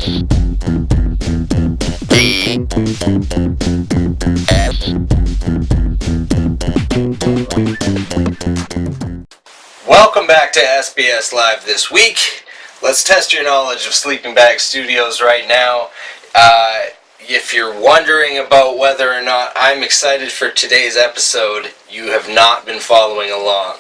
Welcome back to SBS Live This Week. Let's test your knowledge of Sleeping Bag Studios right now. If you're wondering about whether or not I'm excited for today's episode, you have not been following along.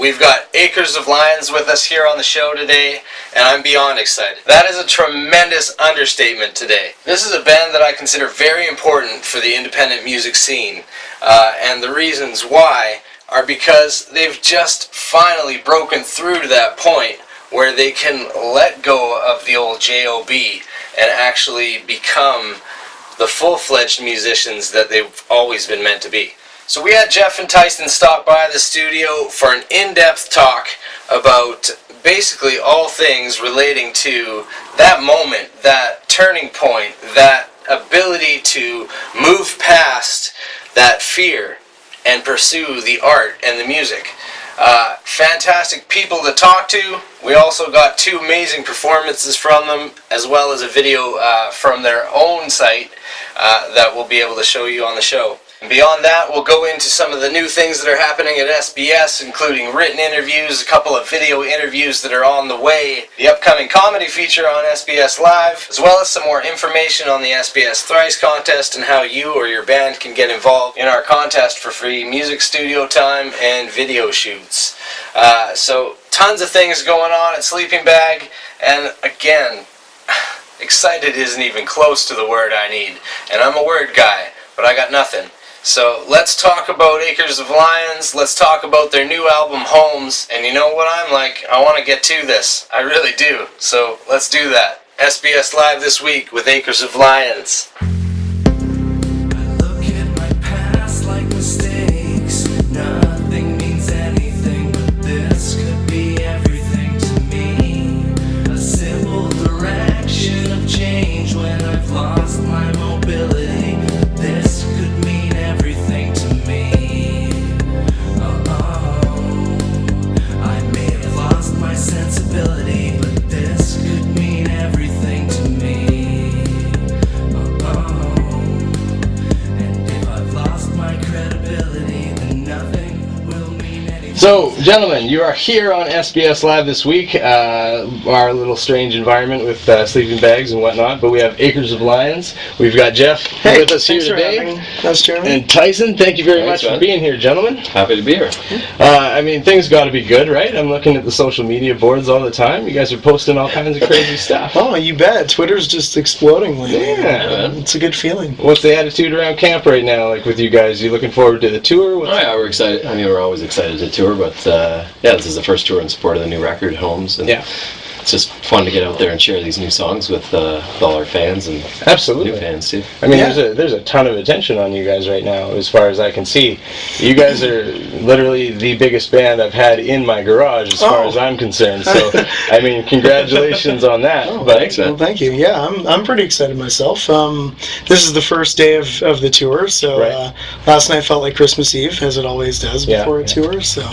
We've got Acres of Lions with us here on the show today, and I'm beyond excited. That is a tremendous understatement today. This is a band that I consider very important for the independent music scene, and the reasons why are because they've just finally broken through to that point where they can let go of the old J.O.B. and actually become the full-fledged musicians that they've always been meant to be. So we had Jeff and Tyson stop by the studio for an in-depth talk about basically all things relating to that moment, that turning point, that ability to move past that fear and pursue the art and the music. Fantastic people to talk to. We also got two amazing performances from them, as well as a video from their own site that we'll be able to show you on the show. And beyond that, we'll go into some of the new things that are happening at SBS, including written interviews, a couple of video interviews that are on the way, the upcoming comedy feature on SBS Live, as well as some more information on the SBS Thrice contest and how you or your band can get involved in our contest for free music studio time and video shoots. So tons of things going on at Sleeping Bag, and again, excited isn't even close to the word I need, and I'm a word guy, but I got nothing. So let's talk about Acres of Lions, let's talk about their new album Homes, and you know what I'm like, I want to get to this, I really do, so let's do that. SBS Live This Week with Acres of Lions. So, gentlemen, you are here on SBS Live this week, our little strange environment with sleeping bags and whatnot, but we have Acres of Lions. We've got Jeff with us here today. Thanks, Jeremy. And Tyson, thank you very much for being here, gentlemen. Happy to be here. I mean, things got to be good, right? I'm looking at the social media boards all the time. You guys are posting all kinds of crazy stuff. Oh, you bet. Twitter's just exploding lately. Yeah. It's a good feeling. What's the attitude around camp right now, like with you guys? You looking forward to the tour? Yeah, we're excited. I mean, we're always excited to tour, but this is the first tour in support of the new record, Homes, and it's just fun to get out there and share these new songs with all our fans and absolutely new fans too. I mean, there's a ton of attention on you guys right now, as far as I can see. You guys are literally the biggest band I've had in my garage, as far as I'm concerned. So, I mean, congratulations on that. Thanks, man. Well, thank you. Yeah, I'm pretty excited myself. This is the first day of the tour, so last night felt like Christmas Eve, as it always does before a tour. So,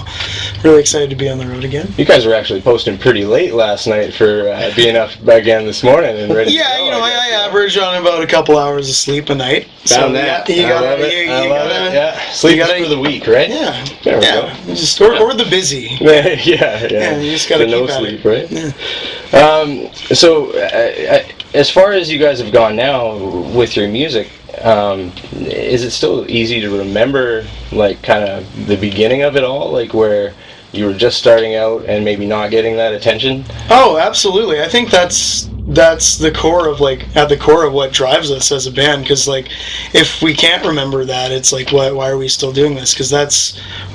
really excited to be on the road again. You guys were actually posting pretty late last night for being up again this morning and ready to go. I average on about a couple hours of sleep a night. Found that. You gotta, sleep for the week, right? Yeah. There we go. Just, or the busy. Yeah. You just gotta keep no sleep, right? Yeah. So, as far as you guys have gone now with your music, is it still easy to remember, like, kind of the beginning of it all, like where you were just starting out and maybe not getting that attention? Oh, absolutely. I think that's the core of at the core of what drives us as a band, because if we can't remember that, it's like, why are we still doing this? Because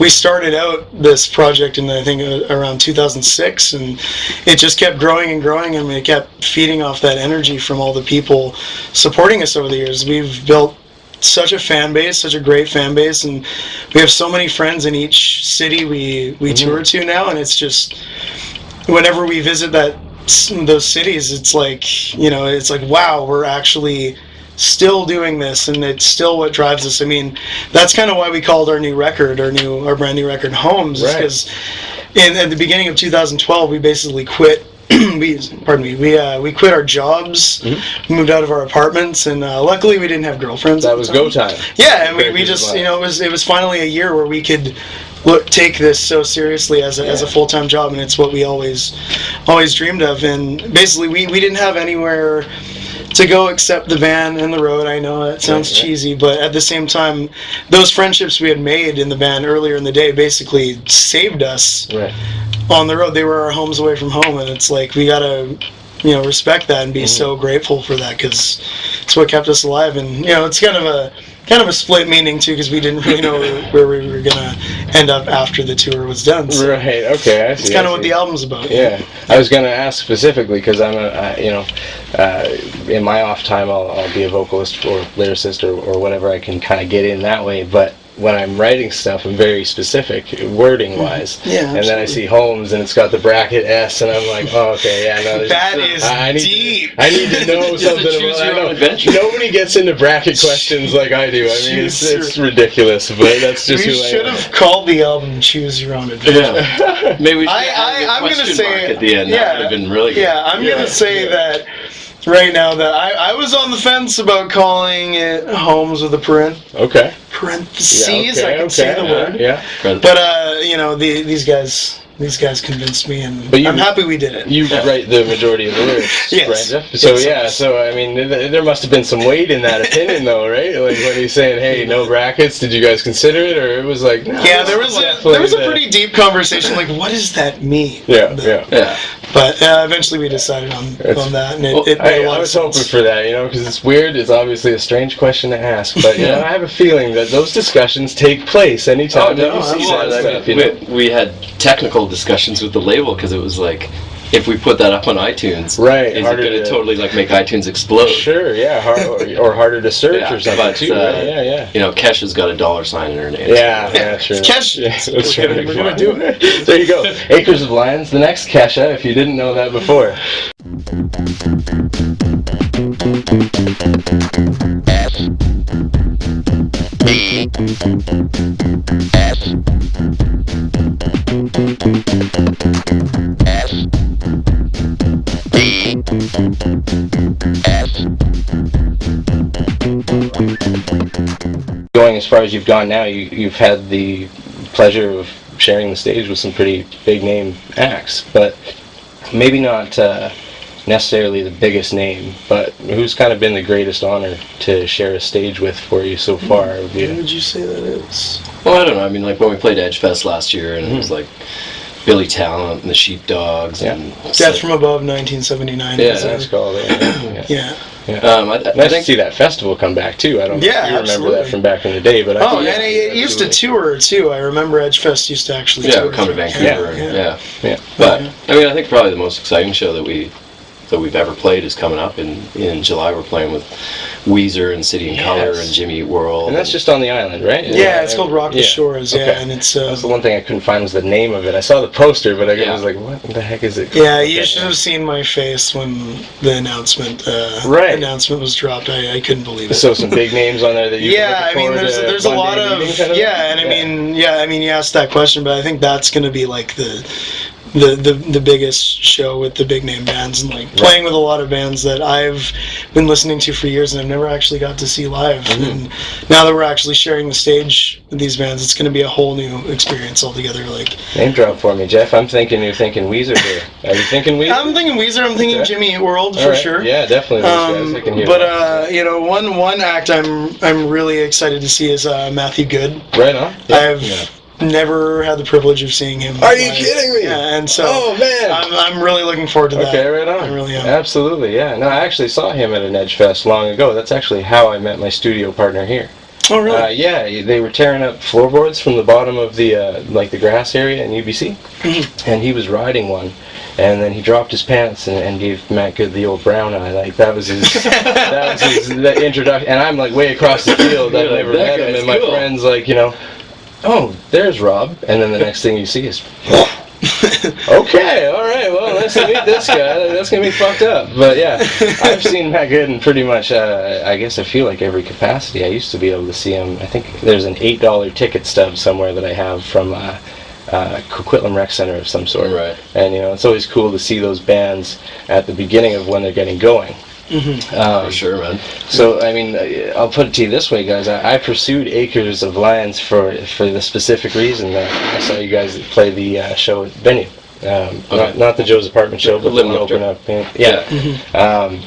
we started out this project in, I think, around 2006, and it just kept growing and growing, and we kept feeding off that energy from all the people supporting us over the years. We've built such a fan base, such a great fan base, and we have so many friends in each city we tour to now, and it's just, whenever we visit those cities, it's like, it's like, wow, we're actually still doing this, and it's still what drives us. I mean, that's kind of why we called our new record, our brand new record, Homes, because at the beginning of 2012, we basically quit we quit our jobs, moved out of our apartments, and luckily we didn't have girlfriends. That was go time. Yeah, and we just, it was finally a year where we could take this so seriously as a full-time job, and it's what we always dreamed of. And basically we didn't have anywhere to go except the van and the road. I know it sounds cheesy, but at the same time, those friendships we had made in the van earlier in the day basically saved us on the road. They were our homes away from home, and it's like we gotta respect that and be so grateful for that, because it's what kept us alive. And it's kind of a split meaning too, because we didn't really know where we were gonna end up after the tour was done. So right. Okay. I see. It's kind of what the album's about. Yeah. I was gonna ask specifically because I'm in my off time I'll be a vocalist or lyricist or whatever I can kind of get in that way, but when I'm writing stuff, I'm very specific, wording-wise. Yeah, and then I see Holmes, and it's got the bracket S, and I'm like, oh, okay, yeah, no. That is deep. I need to know something about it. Nobody gets into bracket questions like I do. I mean, it's ridiculous, but that's just who I am. We should have called the album "Choose Your Own Adventure." Yeah. Maybe we should I'm going to say at the end. Yeah, that would have been really good. Yeah, I'm going to say that right now that I was on the fence about calling it Holmes with a parentheses. I can say the word. Yeah. But these guys convinced me, and I'm happy we did it. You write the majority of the lyrics, yes. right, Jeff? So I mean, there must have been some weight in that opinion, though, right? Like when he's saying, "Hey, no brackets," did you guys consider it, or it was like, no, yeah, there was a pretty deep conversation. Like, what does that mean? Yeah. But eventually we decided on that, and it made a lot of sense. I was hoping for that, because it's weird. It's obviously a strange question to ask, but I have a feeling that those discussions take place anytime you see that stuff. We had technical discussions with the label because it was like, if we put that up on iTunes, right, is it going to totally make iTunes explode? Sure, yeah, or harder to search or something but, too. Right? Kesha's got a $sign in her name. Yeah, sure. Kesh, we're gonna do it. There you go. Acres of Lions, the next Kesha, if you didn't know that before. Going as far as you've gone now, you've had the pleasure of sharing the stage with some pretty big name acts, but maybe not necessarily the biggest name, but who's kind of been the greatest honor to share a stage with for you so far? Who would you say that is? Well, I don't know. I mean, like when we played Edge Fest last year, and it was like Billy Talent and the Sheepdogs and Death from Above 1979. Yeah, that's called it. Yeah. Nice to see that festival come back too. I don't know if you remember that from back in the day, but and it used to tour too. I remember Edge Fest used to actually tour. Come to Vancouver. Yeah. But I mean, I think probably the most exciting show that we've ever played is coming up in July. We're playing with Weezer and City and Colour and Jimmy Eat World. And that's just on the island, right? Yeah, it's called Rock the Shores, and it's... that's the one thing I couldn't find was the name of it. I saw the poster, but I was like, what the heck is it called? Yeah, you should have seen my face when the announcement was dropped. I couldn't believe it. So some big names on there that you can look forward to. There's a lot of... I mean, you asked that question, but I think that's going to be like the biggest show with the big name bands, and playing with a lot of bands that I've been listening to for years and I've never actually got to see live. And now that we're actually sharing the stage with these bands, it's going to be a whole new experience altogether. Name drop for me, Jeff. I'm thinking you're thinking Weezer here. Are you thinking Weezer? I'm thinking Weezer. I'm thinking Jimmy Eat World for sure. Yeah, definitely. Those guys. I can hear but one act I'm really excited to see is Matthew Good. Right on. Yeah. I've never had the privilege of seeing him. Are you kidding me? Yeah, and so man, I'm really looking forward to that. Okay, right on. I really am. Absolutely, yeah. No, I actually saw him at an Edge Fest long ago. That's actually how I met my studio partner here. Oh, really? Yeah, they were tearing up floorboards from the bottom of the the grass area in UBC, and he was riding one. And then he dropped his pants and gave Matt Good the old brown eye. That was his the introduction. And I'm way across the field. I've never met him, and my friend's oh, there's Rob. And then the next thing you see is, okay, all right, well, nice to meet this guy. That's going to be fucked up. But yeah, I've seen Matt Good in pretty much, I guess I feel like every capacity. I used to be able to see him. I think there's an $8 ticket stub somewhere that I have from Coquitlam Rec Center of some sort. Right. And it's always cool to see those bands at the beginning of when they're getting going. For sure, man. So, I mean, I'll put it to you this way, guys. I pursued Acres of Lions for the specific reason that I saw you guys play the show at venue. Not the Joe's Apartment show, but the one open up. Yeah.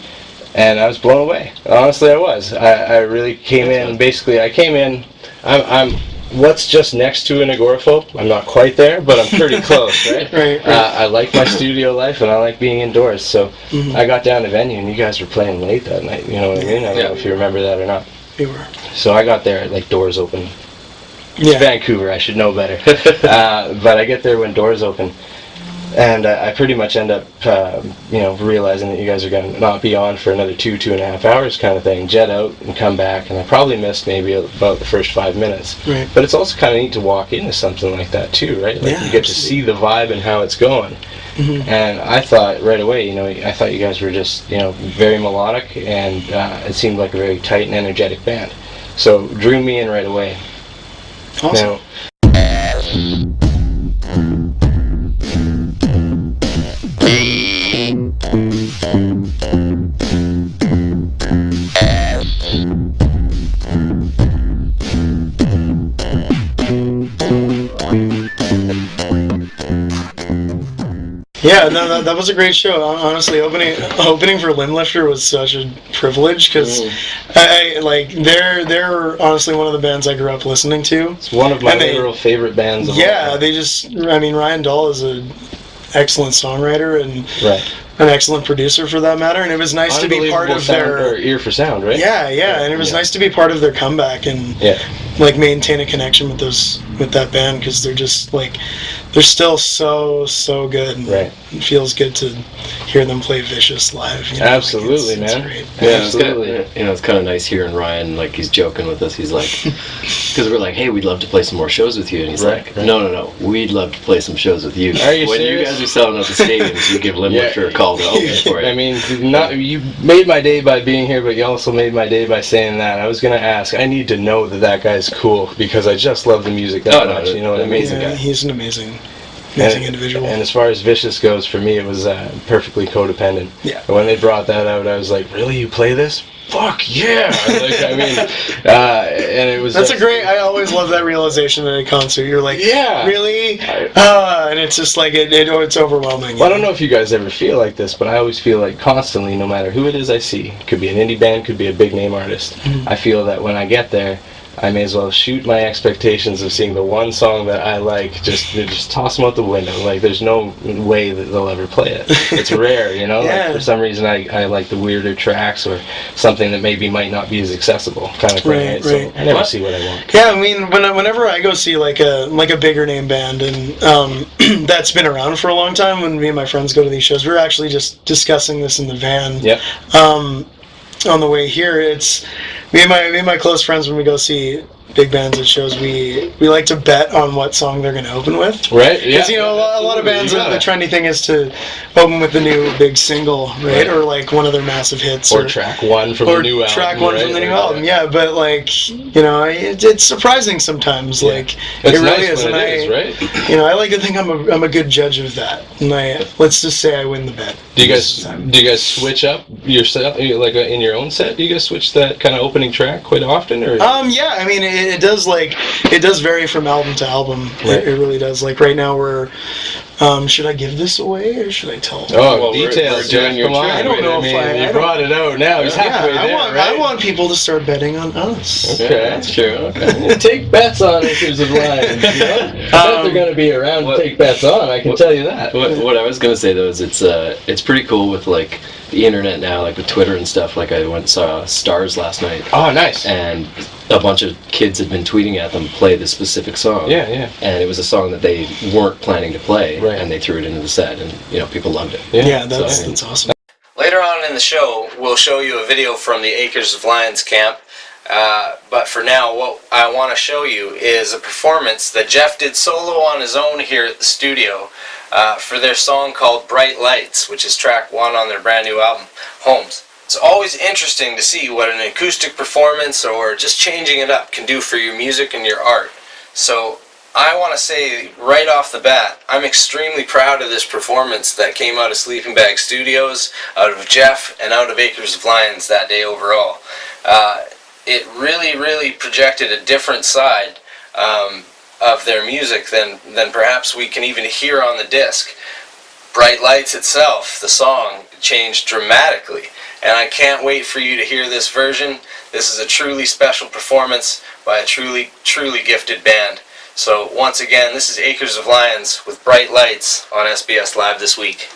And I was blown away. Honestly, I was. I really came in. Basically, I came in. I'm what's just next to an agoraphobe. I'm not quite there, but I'm pretty close, right? Right. I like my studio life, and I like being indoors. So I got down to venue, and you guys were playing late that night. You know what I mean? I don't know if you remember that or not. We were. So I got there like doors open. Yeah. It's Vancouver, I should know better. But I get there when doors open. And I pretty much end up, realizing that you guys are going to not be on for another 2.5 hours kind of thing. Jet out and come back, and I probably missed maybe about the first 5 minutes. Right. But it's also kind of neat to walk into something like that too, right? Like you get to see the vibe and how it's going. And I thought right away, I thought you guys were just, very melodic, and it seemed like a very tight and energetic band. So drew me in right away. Awesome. Yeah, no, that was a great show. Honestly, opening for Limblifter was such a privilege because they're honestly one of the bands I grew up listening to. It's one of my literal favorite bands of all time. Ryan Dahl is an excellent songwriter and an excellent producer for that matter, and it was nice to be part of their ear for sound, right? Yeah, and it was nice to be part of their comeback and maintain a connection with that band because they're just they're still so good. Right. It feels good to hear them play Vicious live. Absolutely, man. It's great. Yeah, absolutely. It's kind of nice hearing Ryan, he's joking with us. He's like, because we're like, hey, we'd love to play some more shows with you. And he's like, no, we'd love to play some shows with you. Are you when serious? You guys are selling out the stadiums, you give Limblifter a call to open for you. I mean, you made my day by being here, but you also made my day by saying that. I was going to ask, I need to know that guy's cool because I just love the music that much. You know what I mean? Amazing guy. He's an amazing individual. And as far as Vicious goes, for me, it was perfectly codependent. Yeah. When they brought that out, I was like, really? You play this? Fuck yeah! And it was. That's I always love that realization at a concert. You're like, really? And it's just it's overwhelming. Well, I don't know if you guys ever feel like this, but I always feel like constantly, no matter who it is I see, could be an indie band, could be a big name artist, I feel that when I get there, I may as well shoot my expectations of seeing the one song that I like, just toss them out the window. There's no way that they'll ever play it. It's rare, for some reason I like the weirder tracks or something that maybe might not be as accessible kind of thing. Right. So I never see what I want. Yeah, I mean, whenever I go see a bigger name band and that's been around for a long time, when me and my friends go to these shows, we're actually just discussing this in the van. Yep. On the way here, it's me and my close friends when we go see big bands at shows, we like to bet on what song they're going to open with. Right, yeah. Because, a lot of bands, the trendy thing is to open with the new big single, right? Or, one of their massive hits. Or track one from the new album. Or track one from the new album, yeah. But, it's surprising sometimes. It really is. When it is, right? I like to think I'm a good judge of that. And let's just say I win the bet. Do you guys switch up yourself, in your own set? Do you guys switch that kind of opening track quite often? Or? Yeah, I mean, it does vary from album to album. Right. It really does. Right now we're should I give this away or should I tell them? Oh, details, Jeff. Come on. I don't know if I brought it out now. He's halfway there, right? I want people to start betting on us. Okay, that's true. Okay. Take bets on Acres of Lions. I bet they're going to be around to take bets on. I can tell you that. What I was going to say though is it's pretty cool with the internet now, with Twitter and stuff. I went and saw Stars last night. Oh, nice. And a bunch of kids had been tweeting at them, play this specific song. Yeah. And it was a song that they weren't planning to play, right. And they threw it into the set, and people loved it. Yeah, that's awesome. Later on in the show, we'll show you a video from the Acres of Lions camp. But for now, what I want to show you is a performance that Jeff did solo on his own here at the studio for their song called Bright Lights, which is track 1 on their brand new album, Homes. It's always interesting to see what an acoustic performance or just changing it up can do for your music and your art. So I want to say right off the bat, I'm extremely proud of this performance that came out of Sleeping Bag Studios, out of Jeff, and out of Acres of Lions that day overall. It really projected a different side of their music than perhaps we can even hear on the disc. Bright Lights itself, the song, changed dramatically, and I can't wait for you to hear this version. This is a truly special performance by a truly gifted band. So once again, this is Acres of Lions with Bright Lights on SBS Live This Week.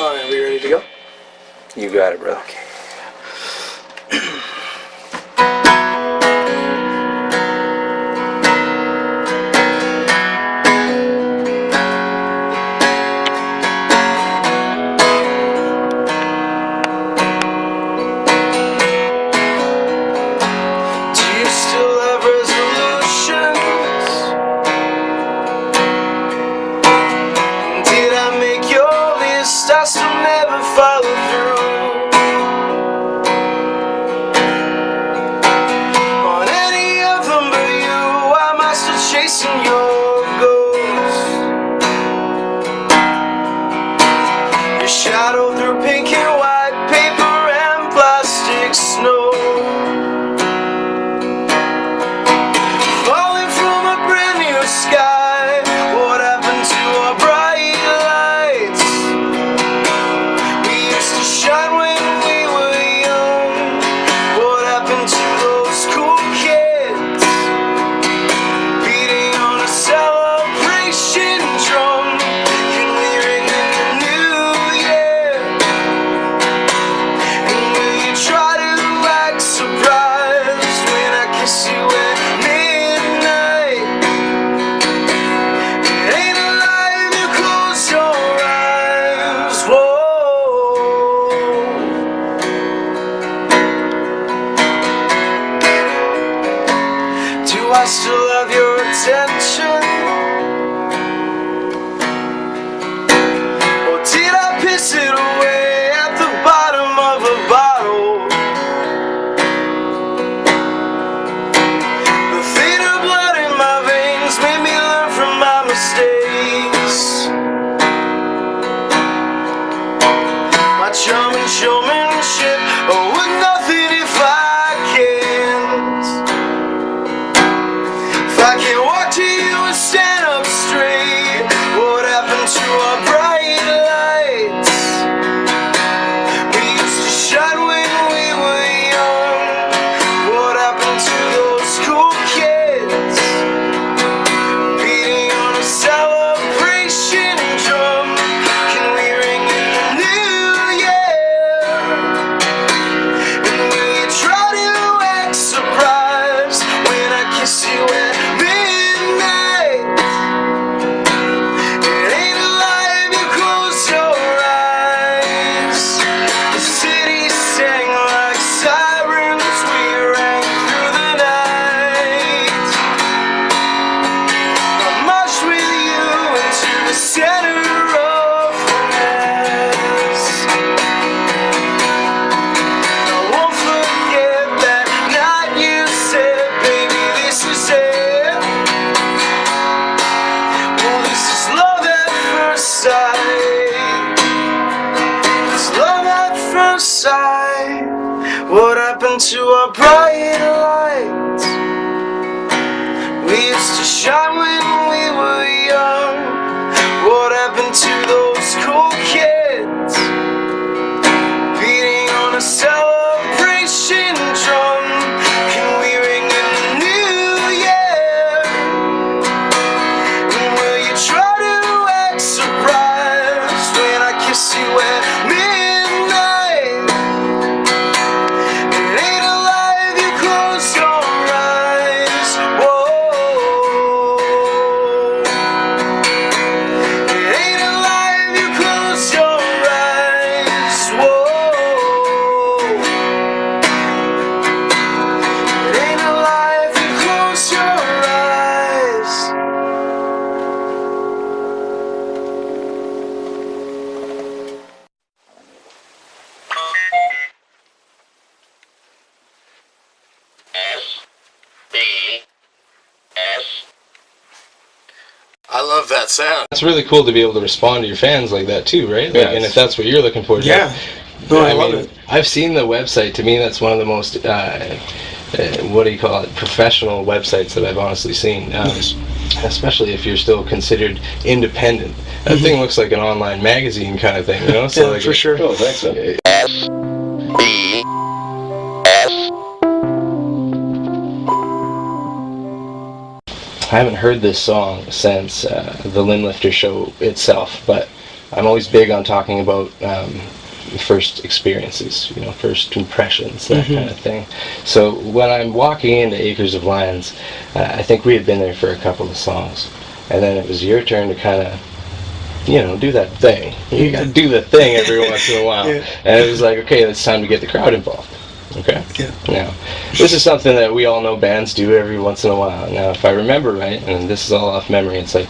Alright, are we ready to go? You got it, brother. Okay. I still never follow through on any of them but you. Am I still chasing your ghost? Your shadow through pink and white paper and plastic snow, falling from a brand new sky. What happened to our bright lights? Shine when we were young. What happened to those cool kids beating on a celebration drum? Can we ring in the new year? And will you try to act surprised when I kiss you at midnight? It ain't alive, you close your eyes. Whoa. I still have your attention, or did I piss it away at the bottom of a bottle? The thinner blood in my veins made me learn from my mistakes. My charm and showmanship, oh, with nothing if I can't. I can't walk to you and stand up straight. What happened to our bright lights? We used to shine when we were young. What happened to those cool kids beating on a celebration drum? Can we ring in the new year? And will you try to act surprised when I kiss you at midnight? It ain't alive, you close your eyes. The city sang like sirens, we rang through the night. I marched with you into the center of the mess. I won't forget that night you said, baby, this is it. Well, this is love at first sight. It's love at first sight. What happened to our bright lights? We used to shine when we were young. What happened to those cool kids beating on a celebration drum? Can we ring in the new year? And will you try to act surprised when I kiss you at midnight? It ain't alive, you close your love that sound. It's really cool to be able to respond to your fans like that too, right? Like, Yeah, and if that's what you're looking for, Yeah. No, I love it. I've seen the website. To me, that's one of the most what do you call it? Professional websites that I've honestly seen. Especially if you're still considered independent. That thing looks like an online magazine kind of thing, you know? So Yeah, like for sure. Cool, thanks, man. I haven't heard this song since the Limblifter show itself, but I'm always big on talking about first experiences, you know, first impressions, that kind of thing. So when I'm walking into Acres of Lands, I think we had been there for a couple of songs, and then it was your turn to kind of, you know, do that thing. You gotta do the thing every once in a while. Yeah. And it was like, okay, it's time to get the crowd involved. Okay? Yeah. Now, this is something that we all know bands do every once in a while. Now, if I remember right, and this is all off memory, it's like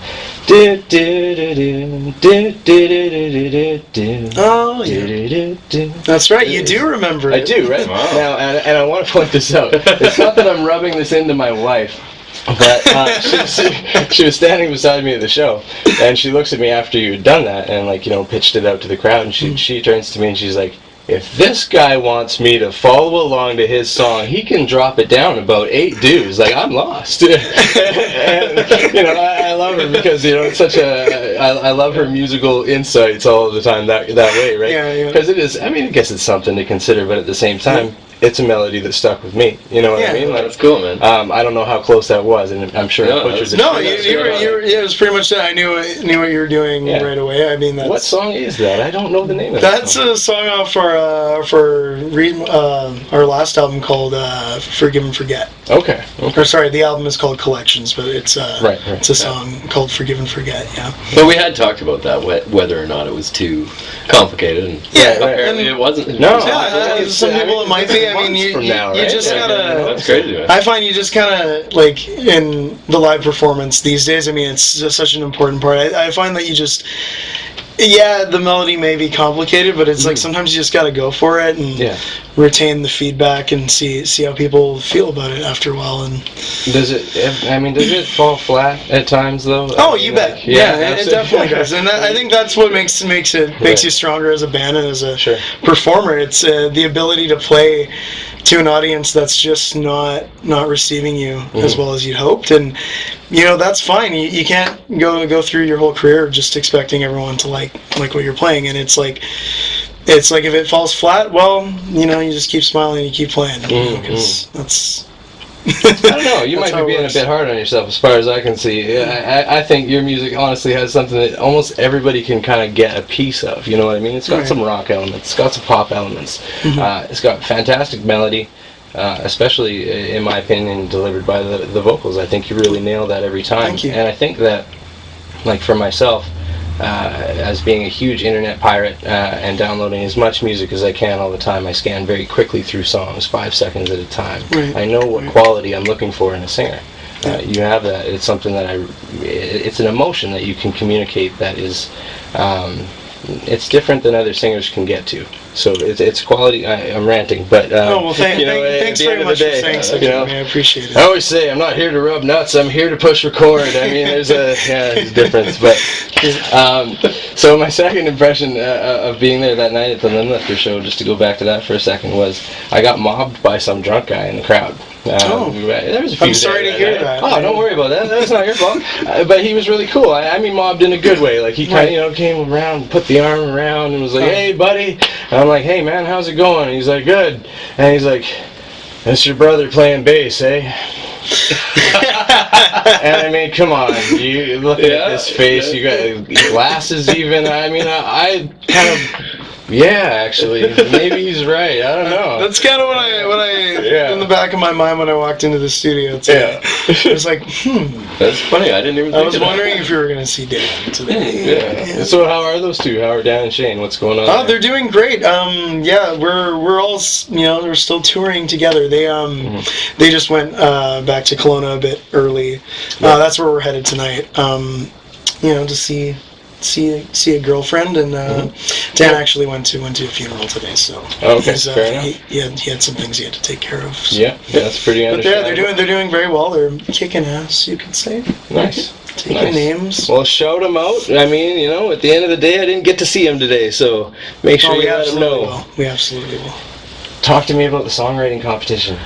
do do do do do do do do. Oh, yeah. That's right. You do remember it. I do, right? Wow. Now, and I want to point this out. It's not that I'm rubbing this into my wife, but she was standing beside me at the show, and she looks at me after you had done that, and like, you know, pitched it out to the crowd, and she turns to me and she's like, if this guy wants me to follow along to his song, he can drop it down about 8 dudes. Like, I'm lost. And, you know, I love her because, you know, it's such a... I love her musical insights all the time that way, right? Yeah. Because it is... I mean, I guess it's something to consider, but at the same time, it's a melody that stuck with me. You know what I mean? Like, That's cool, man. I don't know how close that was, and I'm sure No, Butcher's... No, it was pretty much that. I knew what you were doing right away. I mean, that's... What song is that? I don't know the name of it. That's a song off our last album called Forgive and Forget. Okay. Or sorry, the album is called Collections, but it's it's a song called Forgive and Forget. Yeah. But we had talked about that, whether or not it was too complicated, and apparently it wasn't. No. Some people it might be. I mean, you just gotta. That's crazy, man. I find you just kind of like in the live performance these days. I mean, it's just such an important part. I find that you just. Yeah, the melody may be complicated, but it's like sometimes you just got to go for it and retain the feedback and see how people feel about it after a while. And does it fall flat at times though? Oh, you bet. Yeah, it definitely does. And I think that's what makes you stronger as a band and as a performer. It's the ability to play to an audience that's just not receiving you as well as you'd hoped, and you know that's fine. You can't go through your whole career just expecting everyone to like what you're playing, and it's like if it falls flat, well, you know, you just keep smiling and you keep playing, because that's. I don't know. You might be being a bit hard on yourself, as far as I can see. I think your music honestly has something that almost everybody can kind of get a piece of. You know what I mean? It's got some rock elements. It's got some pop elements. It's got fantastic melody, especially in my opinion, delivered by the vocals. I think you really nail that every time. Thank you. And I think that, like for myself, as being a huge internet pirate and downloading as much music as I can all the time, I scan very quickly through songs, 5 seconds at a time. Right. I know what quality I'm looking for in a singer. You have that. It's something that it's an emotion that you can communicate that is, it's different than other singers can get to. So it's quality. I'm ranting, but thanks very much for saying so. I appreciate it. I always say I'm not here to rub nuts. I'm here to push record. I mean, there's a difference. But so my second impression of being there that night at the Limblifter show, just to go back to that for a second, was I got mobbed by some drunk guy in the crowd. There was a few I'm sorry to hear that. Oh, don't worry about that. That's not your fault. But he was really cool. I mean, mobbed in a good way. Like he kind of came around, put the arm around, and was like, "Hey, buddy." And I'm like, "Hey, man, how's it going?" And he's like, "Good." And he's like, "That's your brother playing bass, eh?" And I mean, come on, you look at this face. You got glasses, even. I mean, I kind of. Yeah, actually, maybe he's right. I don't know. That's kind of what I in the back of my mind when I walked into the studio today. It was like, That's funny. I didn't even. I was wondering if you were going to see Dan today. Yeah. So how are those two? How are Dan and Shane? What's going on? Oh, they're doing great. We're all, you know, we're still touring together. They they just went back to Kelowna a bit early. That's where we're headed tonight. You know, to see a girlfriend, and Dan actually went to a funeral today, so fair enough. He had some things he had to take care of. So. Yeah, that's pretty But understandable. they're doing very well. They're kicking ass, you could say. Nice. Taking names. Well, shout them out. I mean, you know, at the end of the day, I didn't get to see him today, so make sure you let him know. We absolutely will. Talk to me about the songwriting competition.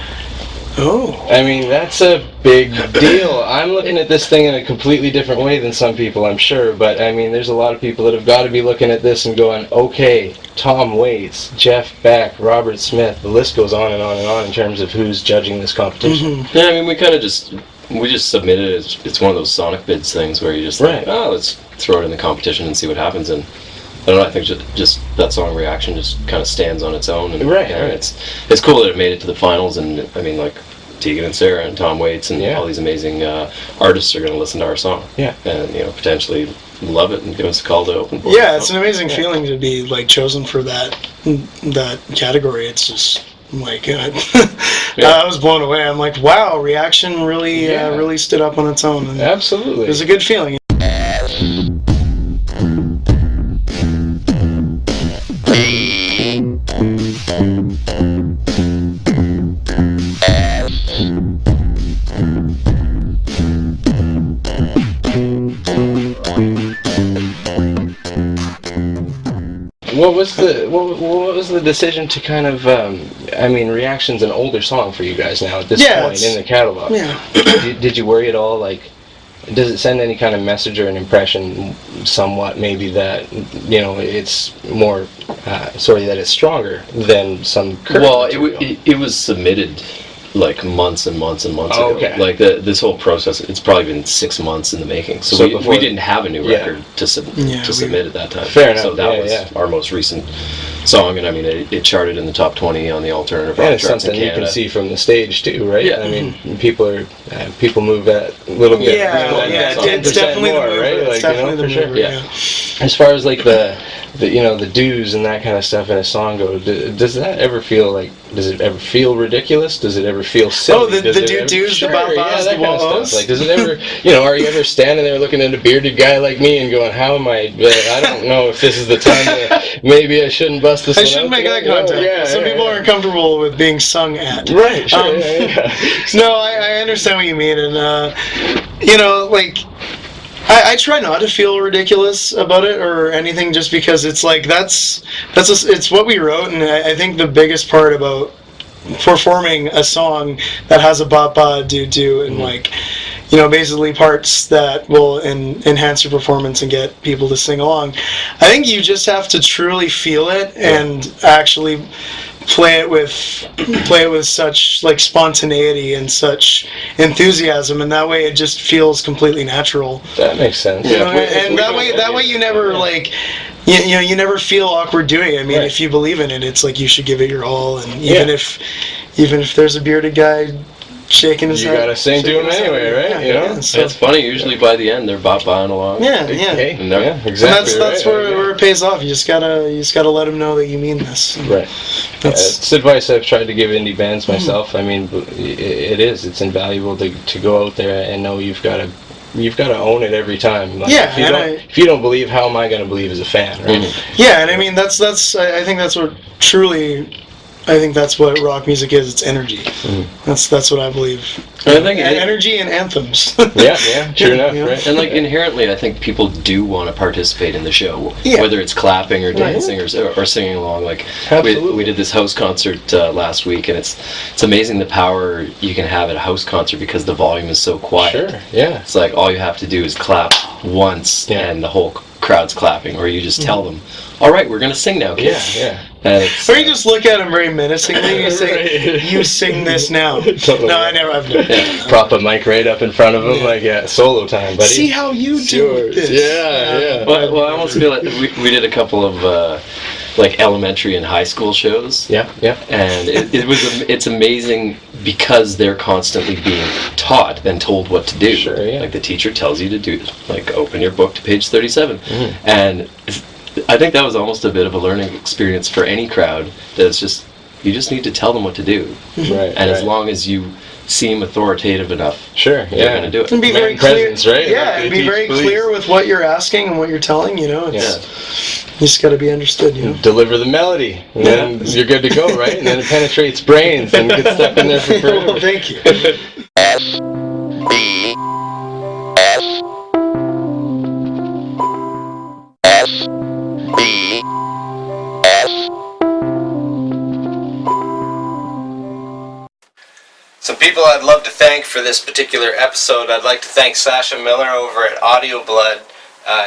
Oh. I mean, that's a big deal. I'm looking at this thing in a completely different way than some people, I'm sure, but I mean, there's a lot of people that have got to be looking at this and going, okay, Tom Waits, Jeff Beck, Robert Smith, the list goes on and on and on in terms of who's judging this competition. Yeah, I mean, we just submitted it. It's one of those Sonic bids things where you just like, oh, let's throw it in the competition and see what happens. And I don't know, I think just that song Reaction just kind of stands on its own. And, you know, it's cool that it made it to the finals. And I mean, like, Tegan and Sarah and Tom Waits and all these amazing artists are going to listen to our song. Yeah. And, you know, potentially love it and give us a call to open for it. Yeah, it's an amazing feeling to be, like, chosen for that category. It's just... Oh my God. I was blown away. I'm like, wow, Reaction really stood up on its own. And absolutely. It was a good feeling. What was the decision to kind of I mean, Reaction's an older song for you guys now at this point in the catalog. Yeah. Did you worry at all, like, does it send any kind of message or an impression somewhat maybe that, you know, it's more that it's stronger than some current material? It was submitted like months and months and months ago. Okay. Like this whole process, it's probably been 6 months in the making. So we didn't have a new record to submit at that time. Fair enough. So that was our most recent song, and I mean it charted in the top 20 on the alternative rock and it's charts in something you Canada. can see from the stage too, right? Yeah. I mean, people move at a little bit. It's definitely more, the mover. right? It's Like, definitely you know, the for mover. sure. Yeah. As far as like the you know, the do's and that kind of stuff in a song go, does that ever feel like? Does it ever feel ridiculous? Does it ever feel silly? Oh, the do's, the ba-bas, that the kind of wah-ohs? stuff. Like, does it ever, you know, are you ever standing there looking at a bearded guy like me and going, how am I don't know if this is the time that maybe I shouldn't bust this I one shouldn't out make eye today? contact. Some people aren't comfortable with being sung at. Right, sure, No, I understand what you mean, and you know, like, I try not to feel ridiculous about it or anything, just because it's like it's what we wrote, and I think the biggest part about performing a song that has a ba-ba, do-do, and like, you know, basically parts that will enhance your performance and get people to sing along. I think you just have to truly feel it and actually play it with such like spontaneity and such enthusiasm, and that way it just feels completely natural. That makes sense. You know, and that way you never like. You never feel awkward doing it. I mean, if you believe in it, it's like you should give it your all, and even if there's a bearded guy shaking his head, you gotta sing to him anyway, right? You know, so it's funny. Usually by the end, they're bop-buying along. exactly. And And that's where it pays off. You just gotta let them know that you mean this. Right. It's advice I've tried to give indie bands myself. I mean, it's invaluable to go out there and know you've got to own it every time. Like, if you don't believe, how am I going to believe as a fan? Right? Yeah, and I mean I think that's what truly. I think that's what rock music is. It's energy. That's what I believe. I think energy and anthems. yeah, true enough. Yeah. Right. And like inherently, I think people do want to participate in the show, whether it's clapping or dancing or singing along. Like we did this house concert last week, and it's amazing the power you can have at a house concert because the volume is so quiet. Sure. Yeah. It's like all you have to do is clap once, and the whole crowd's clapping, or you just tell them, "All right, we're gonna sing now, kids." Yeah. Or you just look at him very menacingly. You say, "You sing this now." Totally. No, I've never. Prop a mic right up in front of him, like solo time, buddy. See how you do this. Yeah. Well, I almost feel like we did a couple of like elementary and high school shows. Yeah. And it's amazing because they're constantly being taught and told what to do. Sure, yeah. Like the teacher tells you to do, like open your book to page 37, and I think that was almost a bit of a learning experience for any crowd. That it's just you just need to tell them what to do, and as long as you seem authoritative enough, they're going to do it. And be very clear, right? Yeah, and be very clear with what you're asking and what you're telling. You know, you just got to be understood. You know, deliver the melody, and then you're good to go, right? And then it penetrates brains and gets stuck in there for forever. Well, thank you. Some people I'd love to thank for this particular episode. I'd like to thank Sasha Miller over at Audio Blood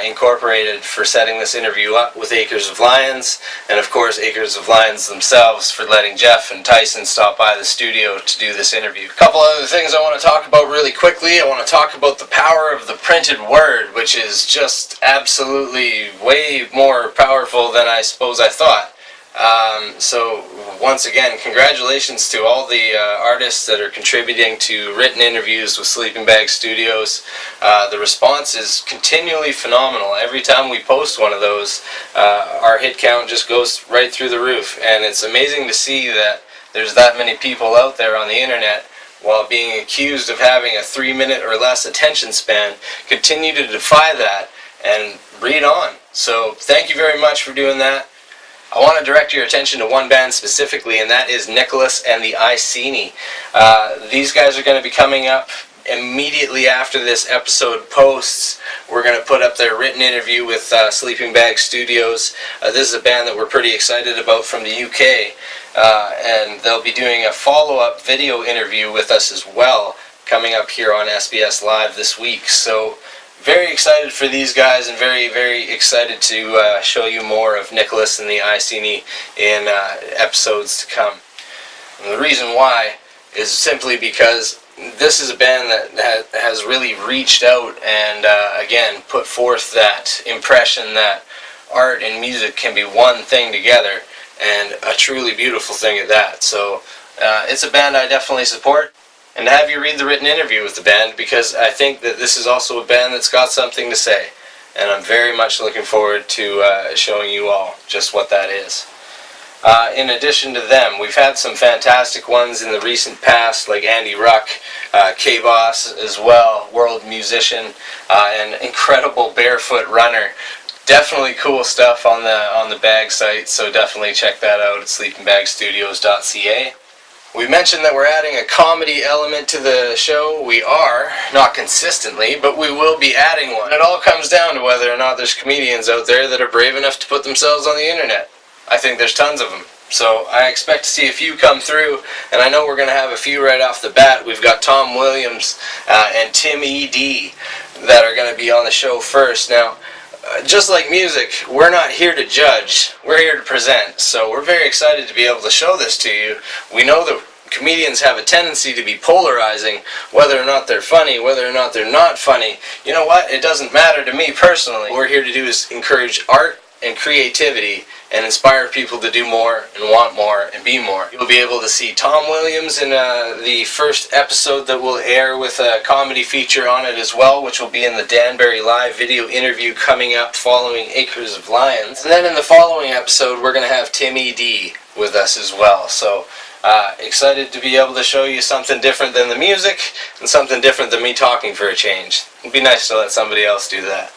Incorporated for setting this interview up with Acres of Lions, and of course Acres of Lions themselves for letting Jeff and Tyson stop by the studio to do this interview. A couple other things I want to talk about really quickly. I want to talk about the power of the printed word, which is just absolutely way more powerful than I suppose I thought. So once again, congratulations to all the artists that are contributing to written interviews with Sleeping Bag Studios. The response is continually phenomenal. Every time we post one of those, our hit count just goes right through the roof, and it's amazing to see that there's that many people out there on the internet, while being accused of having a 3-minute or less attention span, continue to defy that and read on. So thank you very much for doing that. I want to direct your attention to one band specifically, and that is Nicholas and the Iceni. These guys are going to be coming up immediately after this episode posts. We're going to put up their written interview with Sleeping Bag Studios. This is a band that we're pretty excited about from the UK, and they'll be doing a follow-up video interview with us as well, coming up here on SBS Live this week. So very excited for these guys, and very, very excited to show you more of Nicholas and the Iceni in episodes to come. And the reason why is simply because this is a band that has really reached out and again put forth that impression that art and music can be one thing together, and a truly beautiful thing at that. So it's a band I definitely support. And to have you read the written interview with the band, because I think that this is also a band that's got something to say, and I'm very much looking forward to showing you all just what that is. In addition to them, we've had some fantastic ones in the recent past, like Andy Ruck, K-Boss as well, world musician, and incredible barefoot runner. Definitely cool stuff on the bag site, so definitely check that out at sleepingbagstudios.ca. We mentioned that we're adding a comedy element to the show. We are, not consistently, but we will be adding one. It all comes down to whether or not there's comedians out there that are brave enough to put themselves on the internet. I think there's tons of them. So I expect to see a few come through, and I know we're going to have a few right off the bat. We've got Tom Williams and Tim E.D. that are going to be on the show first. Now, just like music, we're not here to judge, we're here to present. So we're very excited to be able to show this to you. We know that comedians have a tendency to be polarizing, whether or not they're funny, whether or not they're not funny. You know what? It doesn't matter to me personally. What we're here to do is encourage art and creativity and inspire people to do more and want more and be more. You'll be able to see Tom Williams in the first episode that will air with a comedy feature on it as well, which will be in the Danbury Live video interview coming up following Acres of Lions. And then in the following episode, we're going to have Tim E.D. with us as well. So excited to be able to show you something different than the music and something different than me talking for a change. It'd be nice to let somebody else do that.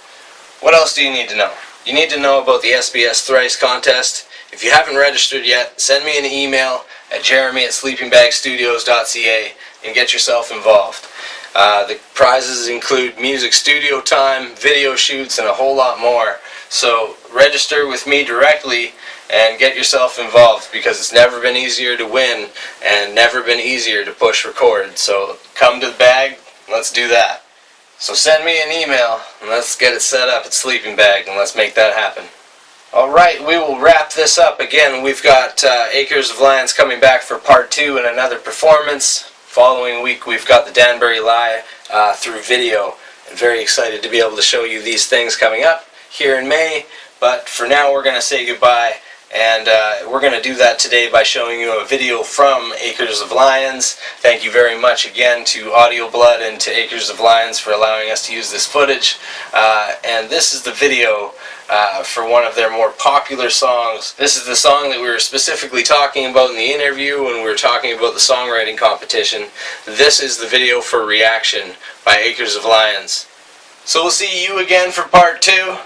What else do you need to know? You need to know about the SBS Thrice contest. If you haven't registered yet, send me an email at jeremy@sleepingbagstudios.ca and get yourself involved. The prizes include music studio time, video shoots, and a whole lot more. So register with me directly and get yourself involved, because it's never been easier to win and never been easier to push record. So come to the bag, let's do that. So send me an email and let's get it set up at Sleeping Bag and let's make that happen. Alright, we will wrap this up. Again, we've got Acres of Lions coming back for part 2 and another performance. Following week we've got the Danbury Live through video. And very excited to be able to show you these things coming up here in May. But for now we're going to say goodbye. And we're going to do that today by showing you a video from Acres of Lions. Thank you very much again to Audio Blood and to Acres of Lions for allowing us to use this footage. And this is the video for one of their more popular songs. This is the song that we were specifically talking about in the interview when we were talking about the songwriting competition. This is the video for Reaction by Acres of Lions. So we'll see you again for part 2.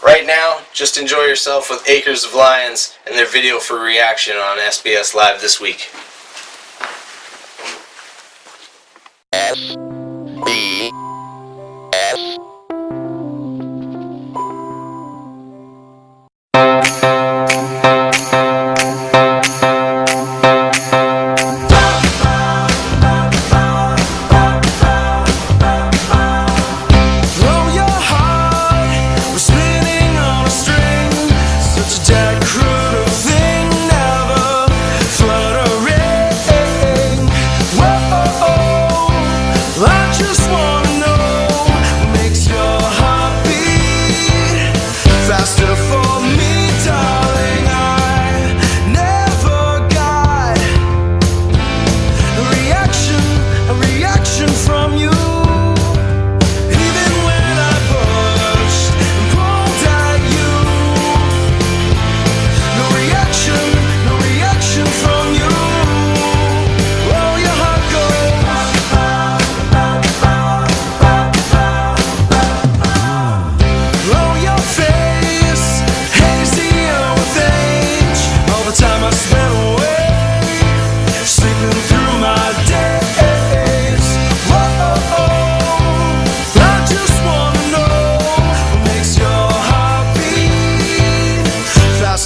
Right now, just enjoy yourself with Acres of Lions and their video for Reaction on SBS Live This week. SBS.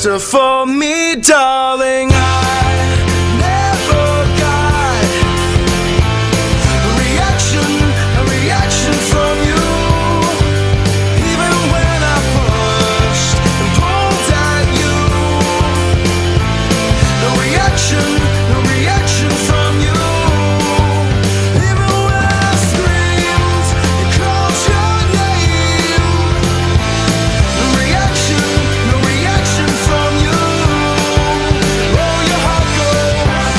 monster for me, darling. I never got a reaction from you. Even when I pushed and pulled at you, no reaction from you. Even when I screamed and called your name, no reaction from you. Oh, your heart goes.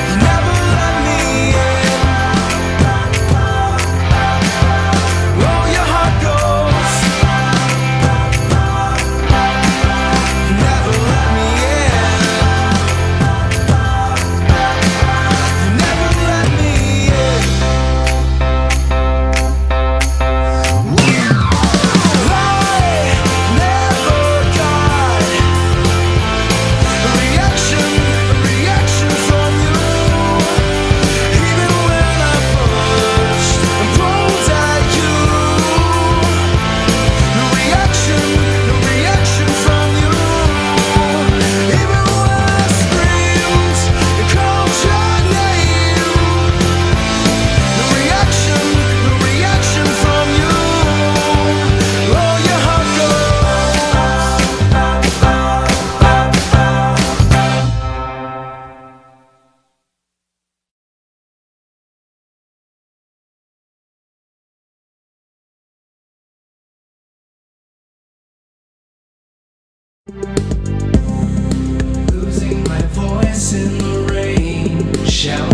You never let me in. Oh, your heart goes. You never let me in. You never let me in. I never got a reaction from you. Even when I pushed and pulled at you, no reaction from you. Even when I screamed and called your name, no reaction from you. Oh, your heart Losing my voice in the rain, shouting